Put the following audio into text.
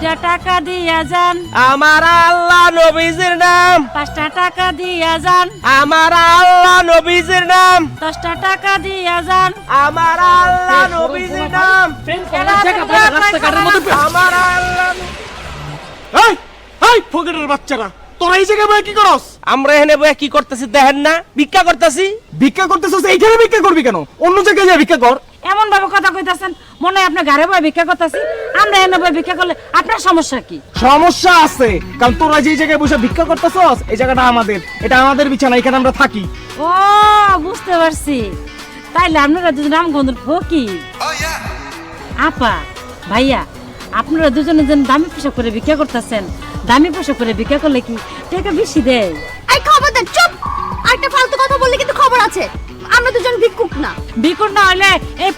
2টা টাকা দিয়া যান। আমার আল্লাহ নবীজির নাম। 5টা টাকা দিয়া যান। আমার আল্লাহ নবীজির নাম। 10টা টাকা দিয়া যান। আমার আল্লাহ নবীজির নাম। আমার আল্লাহ। এই এই ফকিরের বাচ্চারা, তোরা এই জায়গায় বসে কি করস? আমরা এখানে বসে কি করতেছি দেখেন না? ভিক্ষা করতেছি। ভিক্ষা করতেছস? এইখানে ভিক্ষা করবি কেন? অন্য জায়গায় যা ভিক্ষা কর। এমন ভাবে কথা কইতাছেন মনে হয় আপনার ঘরে বয়ে ভিক্ষা করতেছি। আমরা এনে বয়ে ভিক্ষা করলে আপনার সমস্যা কি? সমস্যা আছে, কারণ তোরা যে জায়গায় বসে ভিক্ষা করতেছস এই জায়গাটা আমাদের, এটা আমাদের বিছানা, এখানে আমরা থাকি। ও বুঝতে পারছি, তাইলে আপনারা দুজন রামগন্ধর ফকির। আপা ভাইয়া, আপনারা দুজনে যেন দামি পোশাক করে ভিক্ষা করতেছেন। দামি পোশাক করে ভিক্ষা করলে কি টাকা বেশি দেয়? এই খবরদার চুপ! আরেকটা ফালতু কথা বললে কিন্তু খবর আছে। আমরা দুজন ভিক্ষুক না। ভিক্ষুক না হলে এই